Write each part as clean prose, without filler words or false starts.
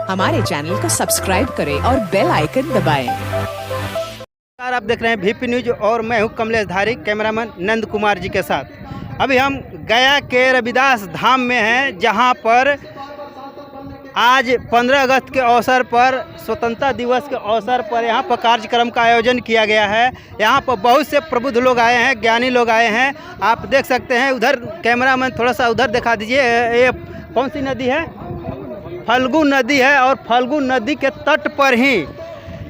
हमारे चैनल को सब्सक्राइब करें और बेल आइकन दबाएं। आप देख रहे हैं VP न्यूज और मैं हूं कमलेश धारी, कैमरामैन नंद कुमार जी के साथ। अभी हम गया के रविदास धाम में हैं, जहां पर आज 15 अगस्त के अवसर पर, स्वतंत्रता दिवस के अवसर पर यहाँ पर कार्यक्रम का आयोजन किया गया है। यहाँ पर बहुत से प्रबुद्ध लोग आए हैं, ज्ञानी लोग आए हैं। आप देख सकते हैं, उधर कैमरामैन थोड़ा सा उधर दिखा दीजिए। ये कौन सी नदी है? फल्गु नदी है, और फल्गु नदी के तट पर ही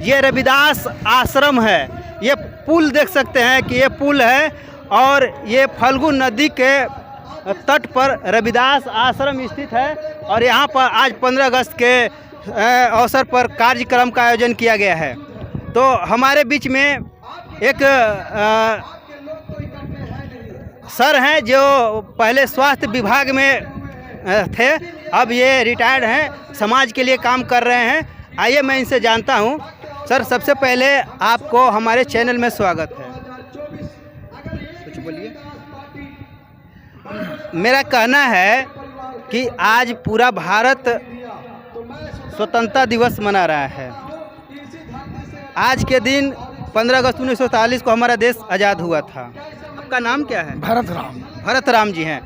ये रविदास आश्रम है। ये पुल देख सकते हैं कि ये पुल है, और ये फल्गु नदी के तट पर रविदास आश्रम स्थित है। और यहाँ पर आज 15 अगस्त के अवसर पर कार्यक्रम का आयोजन किया गया है। तो हमारे बीच में एक सर हैं जो पहले स्वास्थ्य विभाग में थे, अब ये रिटायर्ड हैं, समाज के लिए काम कर रहे हैं। आइए मैं इनसे जानता हूँ। सर, सबसे पहले आपको हमारे चैनल में स्वागत है। कुछ बोलिए। मेरा कहना है कि आज पूरा भारत स्वतंत्रता दिवस मना रहा है। आज के दिन 15 अगस्त 1947 को हमारा देश आज़ाद हुआ था। आपका नाम क्या है? भरत राम। भरत राम जी हैं।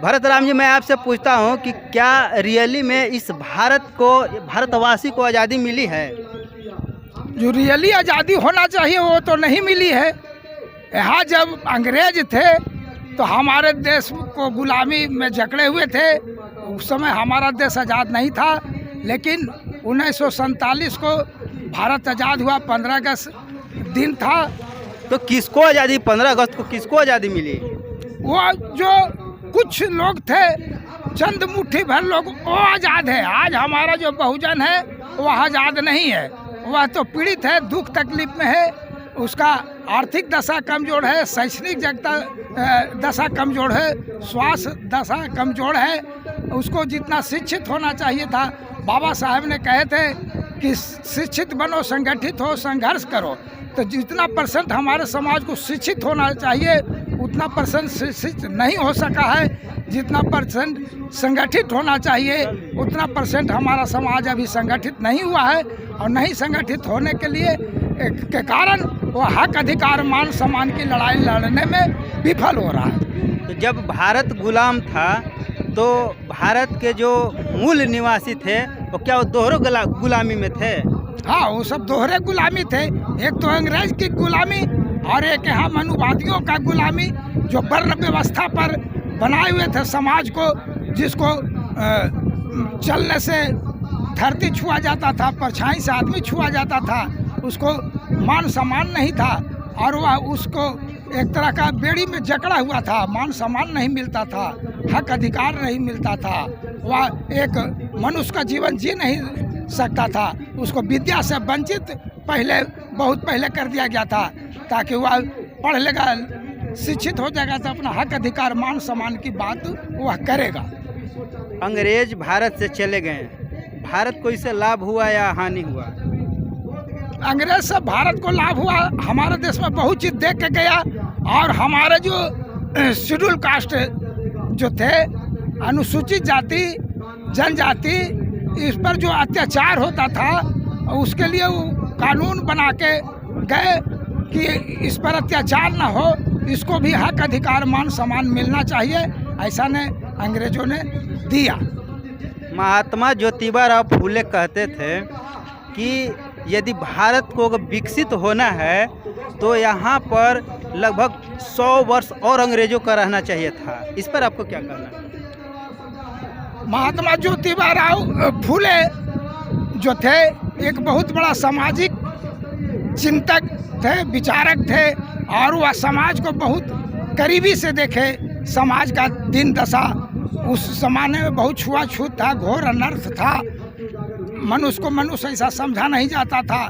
भरत राम जी, मैं आपसे पूछता हूं कि क्या रियली में इस भारतवासी को आज़ादी मिली है? जो रियली आज़ादी होना चाहिए वो तो नहीं मिली है। यहाँ जब अंग्रेज थे तो हमारे देश को गुलामी में जकड़े हुए थे। उस समय हमारा देश आज़ाद नहीं था, लेकिन 1947 को भारत आज़ाद हुआ, 15 अगस्त दिन था। तो किसको आज़ादी, 15 अगस्त को किसको आज़ादी मिली? वो जो कुछ लोग थे, चंद मुट्ठी भर लोग, वो आज़ाद है। आज हमारा जो बहुजन है वह आज़ाद नहीं है। वह तो पीड़ित है, दुख तकलीफ में है, उसका आर्थिक दशा कमज़ोर है, शैक्षणिक दशा कमज़ोर है, स्वास्थ्य दशा कमज़ोर है। उसको जितना शिक्षित होना चाहिए था, बाबा साहब ने कहे थे कि शिक्षित बनो, संगठित हो, संघर्ष करो। तो जितना % हमारे समाज को शिक्षित होना चाहिए उतना % शिक्षित नहीं हो सका है। जितना % संगठित होना चाहिए उतना % हमारा समाज अभी संगठित नहीं हुआ है, और नहीं संगठित होने के कारण वो हक, अधिकार, मान सम्मान की लड़ाई लड़ने में विफल हो रहा है। तो जब भारत गुलाम था तो भारत के जो मूल निवासी थे वो क्या वो दोहरों गुलामी में थे? हाँ, वो सब दोहरे गुलामी थे। एक तो अंग्रेज की गुलामी और एक यहाँ मनुवादियों का गुलामी, जो वर्ण व्यवस्था पर बनाए हुए थे समाज को, जिसको चलने से धरती छुआ जाता था, परछाई से आदमी छुआ जाता था, उसको मान सम्मान नहीं था, और वह उसको एक तरह का बेड़ी में जकड़ा हुआ था। मान सम्मान नहीं मिलता था, हक अधिकार नहीं मिलता था, वह एक मनुष्य का जीवन जी नहीं सकता था। उसको विद्या से वंचित बहुत पहले कर दिया गया था, ताकि वह पढ़ लेगा, शिक्षित हो जाएगा तो अपना हक, अधिकार, मान सम्मान की बात वह करेगा। अंग्रेज भारत से चले गए, भारत को इससे लाभ हुआ या हानि हुआ? अंग्रेज से भारत को लाभ हुआ। हमारे देश में बहुत चीज़ देख के गया, और हमारे जो शेड्यूल कास्ट जो थे, अनुसूचित जाति, जनजाति, इस पर जो अत्याचार होता था, उसके लिए वो कानून बना के गए कि इस पर अत्याचार ना हो, इसको भी हक, अधिकार, मान सम्मान मिलना चाहिए। ऐसा ने अंग्रेजों ने दिया। महात्मा ज्योतिबा राव फूले कहते थे कि यदि भारत को विकसित होना है तो यहाँ पर लगभग 100 वर्ष और अंग्रेजों का रहना चाहिए था। इस पर आपको क्या कहना है? महात्मा ज्योतिबा राव फूले जो थे एक बहुत बड़ा सामाजिक चिंतक थे, विचारक थे, और वह समाज को बहुत करीबी से देखे। समाज का दिन दशा उस ज़माने में बहुत छुआछूत था, घोर अनर्थ था, मनुष्य को मनुष्य ऐसा समझा नहीं जाता था।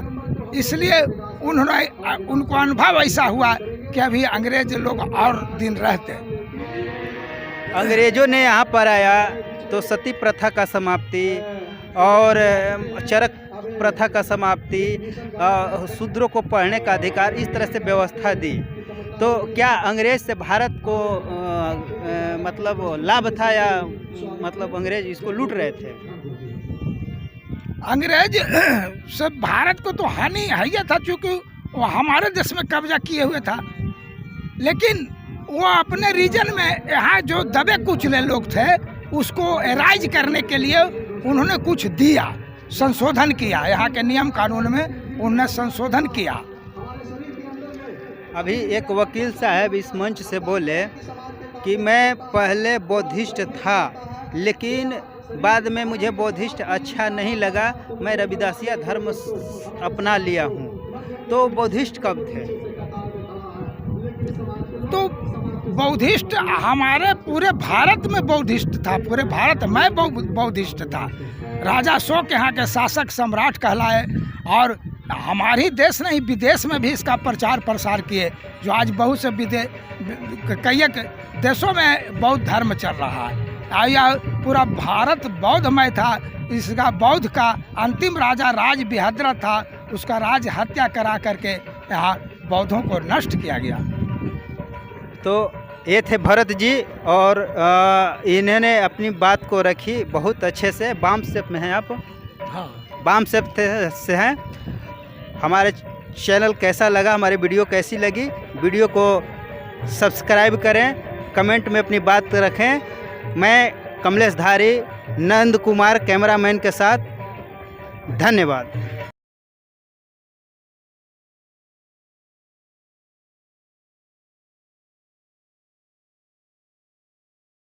इसलिए उनको अनुभव ऐसा हुआ कि अभी अंग्रेज लोग और दिन रहते। अंग्रेजों ने यहाँ पर आया तो सती प्रथा का समाप्ति और चरक प्रथा का समाप्ति, शूद्रों को पढ़ने का अधिकार, इस तरह से व्यवस्था दी। तो क्या अंग्रेज से भारत को मतलब लाभ था या मतलब अंग्रेज इसको लूट रहे थे? अंग्रेज से भारत को तो हानि है ही था, चूँकि वो हमारे देश में कब्जा किए हुए था, लेकिन वो अपने रीजन में यहाँ जो दबे कुचले लोग थे उसको एराइज करने के लिए उन्होंने कुछ दिया, संशोधन किया, यहाँ के नियम कानून में उन्होंने संशोधन किया। अभी एक वकील साहब इस मंच से बोले कि मैं पहले बौद्धिस्ट था, लेकिन बाद में मुझे बौद्धिस्ट अच्छा नहीं लगा, मैं रविदासिया धर्म अपना लिया हूँ। तो बौद्धिस्ट कब थे? तो बौद्धिस्ट हमारे पूरे भारत में बौद्धिस्ट था, पूरे भारत में बौद्धिस्ट था। राजा अशोक यहाँ के शासक सम्राट कहलाए और हमारे देश नहीं विदेश में भी इसका प्रचार प्रसार किए, जो आज बहुत से कई देशों में बौद्ध धर्म चल रहा है। यह पूरा भारत बौद्धमय था। इसका बौद्ध का अंतिम राजा राज बिहद्र था, उसका राज हत्या करा करके यहाँ बौद्धों को नष्ट किया गया। तो ये थे भरत जी और इन्होंने अपनी बात को रखी बहुत अच्छे से। बाम सेप में हैं आप? हाँ, बाम सेप से हैं। हमारे चैनल कैसा लगा, हमारी वीडियो कैसी लगी, वीडियो को सब्सक्राइब करें, कमेंट में अपनी बात रखें। मैं कमलेश धारी, नंद कुमार कैमरामैन के साथ, धन्यवाद।